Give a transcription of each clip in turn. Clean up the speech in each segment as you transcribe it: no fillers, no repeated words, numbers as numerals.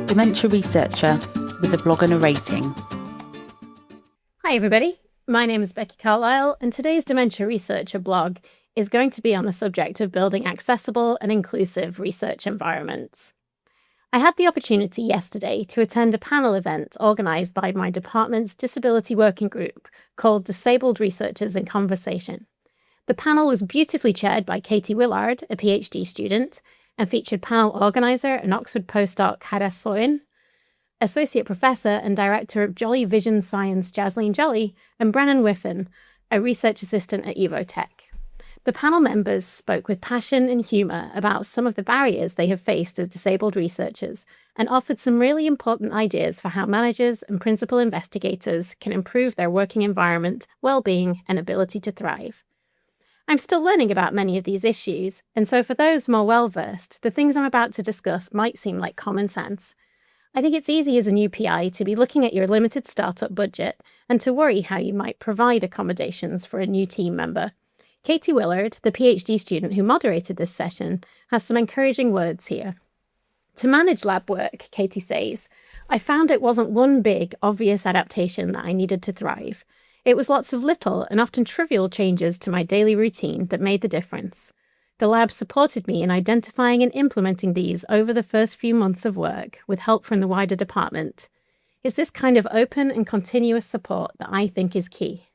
Dementia Researcher with a blog and a rating. Hi everybody, my name is Becky Carlyle and today's Dementia Researcher blog is going to be on the subject of building accessible and inclusive research environments. I had the opportunity yesterday to attend a panel event organised by my department's disability working group called Disabled Researchers in Conversation. The panel was beautifully chaired by Katie Willard, a PhD student, and featured panel organiser and Oxford postdoc Hadass Soin, Associate Professor and Director of Jolly Vision Science Jasleen Jolly, and Brennan Whiffen, a Research Assistant at Evotech. The panel members spoke with passion and humour about some of the barriers they have faced as disabled researchers and offered some really important ideas for how managers and principal investigators can improve their working environment, well-being and ability to thrive. I'm still learning about many of these issues, and so for those more well-versed, the things I'm about to discuss might seem like common sense. I think it's easy as a new PI to be looking at your limited startup budget and to worry how you might provide accommodations for a new team member. Katie Willard, the PhD student who moderated this session, has some encouraging words here. To manage lab work, Katie says, I found it wasn't one big, obvious adaptation that I needed to thrive. It was lots of little and often trivial changes to my daily routine that made the difference. The lab supported me in identifying and implementing these over the first few months of work with help from the wider department. It's this kind of open and continuous support that I think is key.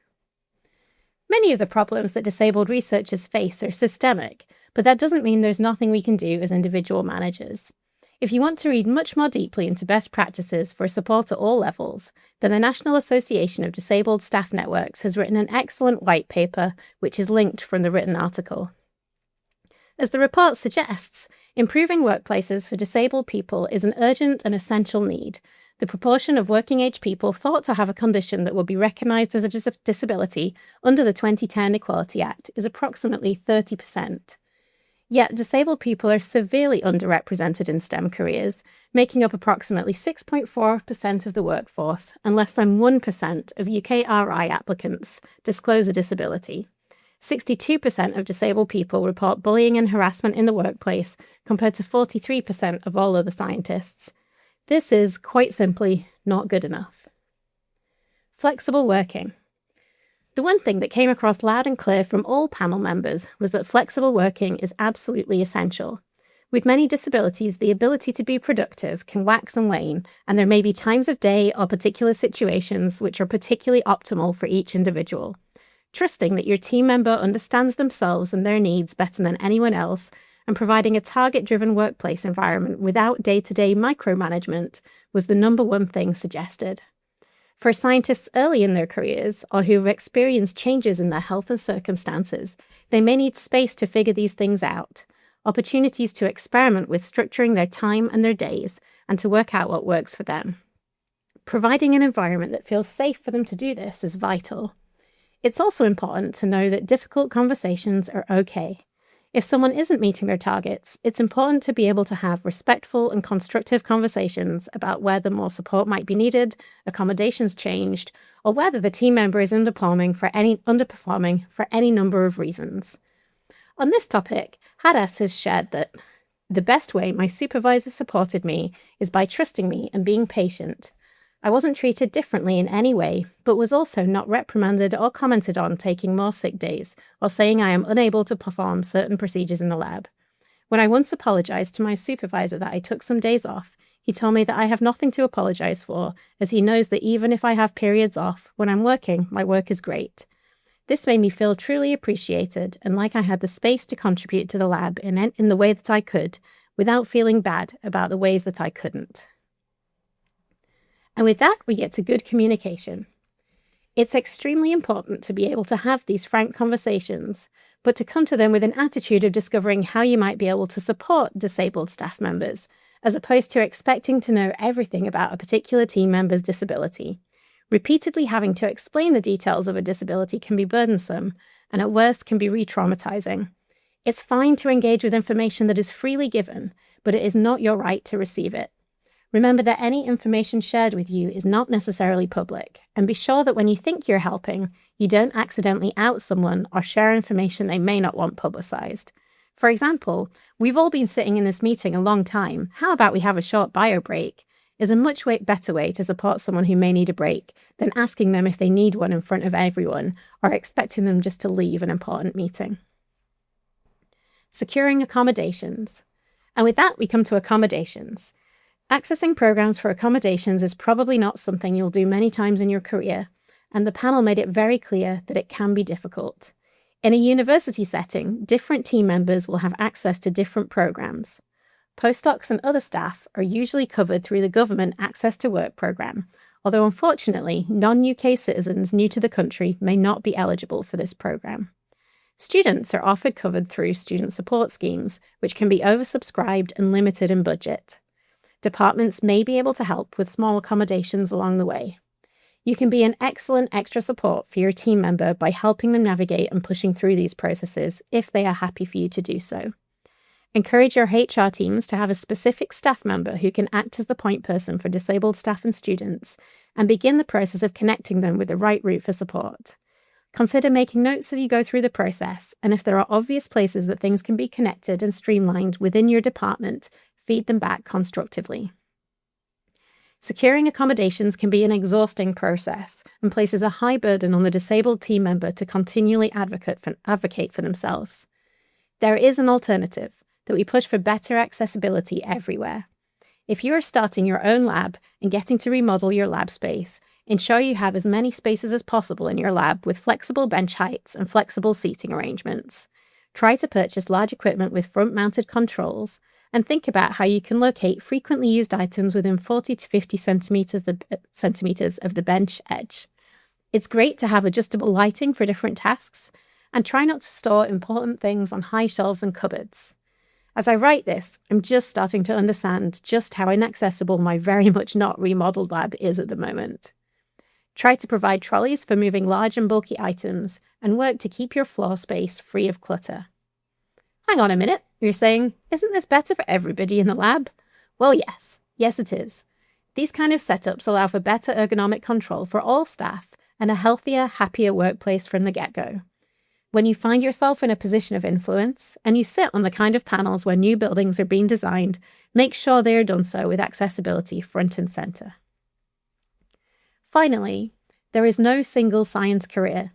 Many of the problems that disabled researchers face are systemic, but that doesn't mean there's nothing we can do as individual managers. If you want to read much more deeply into best practices for support at all levels, then the National Association of Disabled Staff Networks has written an excellent white paper, which is linked from the written article. As the report suggests, improving workplaces for disabled people is an urgent and essential need. The proportion of working-age people thought to have a condition that will be recognised as a disability under the 2010 Equality Act is approximately 30%. Yet disabled people are severely underrepresented in STEM careers, making up approximately 6.4% of the workforce, and less than 1% of UK RI applicants disclose a disability. 62% of disabled people report bullying and harassment in the workplace, compared to 43% of all other scientists. This is, quite simply, not good enough. Flexible working. The one thing that came across loud and clear from all panel members was that flexible working is absolutely essential. With many disabilities, the ability to be productive can wax and wane, and there may be times of day or particular situations which are particularly optimal for each individual. Trusting that your team member understands themselves and their needs better than anyone else, and providing a target-driven workplace environment without day-to-day micromanagement was the number one thing suggested. For scientists early in their careers, or who have experienced changes in their health and circumstances, they may need space to figure these things out, opportunities to experiment with structuring their time and their days, and to work out what works for them. Providing an environment that feels safe for them to do this is vital. It's also important to know that difficult conversations are okay. If someone isn't meeting their targets, it's important to be able to have respectful and constructive conversations about whether more support might be needed, accommodations changed, or whether the team member is underperforming for any number of reasons. On this topic, Hadass has shared that the best way my supervisor supported me is by trusting me and being patient. I wasn't treated differently in any way, but was also not reprimanded or commented on taking more sick days or saying I am unable to perform certain procedures in the lab. When I once apologised to my supervisor that I took some days off, he told me that I have nothing to apologise for, as he knows that even if I have periods off, when I'm working, my work is great. This made me feel truly appreciated and like I had the space to contribute to the lab in the way that I could, without feeling bad about the ways that I couldn't. And with that, we get to good communication. It's extremely important to be able to have these frank conversations, but to come to them with an attitude of discovering how you might be able to support disabled staff members, as opposed to expecting to know everything about a particular team member's disability. Repeatedly having to explain the details of a disability can be burdensome, and at worst can be re-traumatizing. It's fine to engage with information that is freely given, but it is not your right to receive it. Remember that any information shared with you is not necessarily public, and be sure that when you think you're helping, you don't accidentally out someone or share information they may not want publicized. For example, we've all been sitting in this meeting a long time. How about we have a short bio break? is a much better way to support someone who may need a break than asking them if they need one in front of everyone or expecting them just to leave an important meeting. Securing accommodations. And with that, we come to accommodations. Accessing programs for accommodations is probably not something you'll do many times in your career, and the panel made it very clear that it can be difficult. In a university setting, different team members will have access to different programs. Postdocs and other staff are usually covered through the government Access to Work programme, although unfortunately, non-UK citizens new to the country may not be eligible for this programme. Students are often covered through student support schemes, which can be oversubscribed and limited in budget. Departments may be able to help with small accommodations along the way. You can be an excellent extra support for your team member by helping them navigate and pushing through these processes if they are happy for you to do so. Encourage your HR teams to have a specific staff member who can act as the point person for disabled staff and students, and begin the process of connecting them with the right route for support. Consider making notes as you go through the process, and if there are obvious places that things can be connected and streamlined within your department, feed them back constructively. Securing accommodations can be an exhausting process and places a high burden on the disabled team member to continually advocate for themselves. There is an alternative, that we push for better accessibility everywhere. If you are starting your own lab and getting to remodel your lab space, ensure you have as many spaces as possible in your lab with flexible bench heights and flexible seating arrangements. Try to purchase large equipment with front-mounted controls, and think about how you can locate frequently used items within 40 to 50 centimeters of the bench edge. It's great to have adjustable lighting for different tasks, and try not to store important things on high shelves and cupboards. As I write this, I'm just starting to understand just how inaccessible my very much not remodeled lab is at the moment. Try to provide trolleys for moving large and bulky items, and work to keep your floor space free of clutter. Hang on a minute, you're saying, isn't this better for everybody in the lab? Well, yes it is. These kind of setups allow for better ergonomic control for all staff and a healthier, happier workplace from the get-go. When you find yourself in a position of influence, and you sit on the kind of panels where new buildings are being designed, make sure they are done so with accessibility front and centre. Finally, there is no single science career.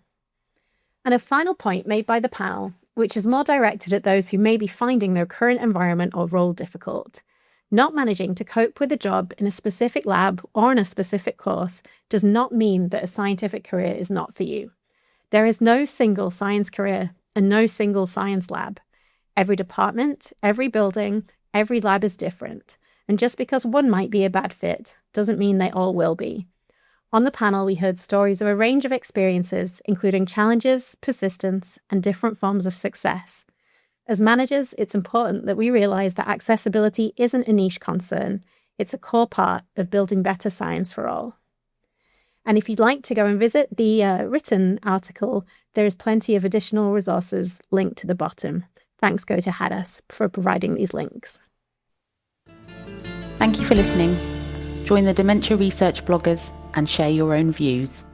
And a final point made by the panel, which is more directed at those who may be finding their current environment or role difficult. Not managing to cope with a job in a specific lab or in a specific course does not mean that a scientific career is not for you. There is no single science career and no single science lab. Every department, every building, every lab is different, and just because one might be a bad fit doesn't mean they all will be. On the panel, we heard stories of a range of experiences, including challenges, persistence, and different forms of success. As managers, it's important that we realise that accessibility isn't a niche concern. It's a core part of building better science for all. And if you'd like to go and visit the written article, there is plenty of additional resources linked to the bottom. Thanks go to Hadas for providing these links. Thank you for listening. Join the Dementia Research bloggers and share your own views.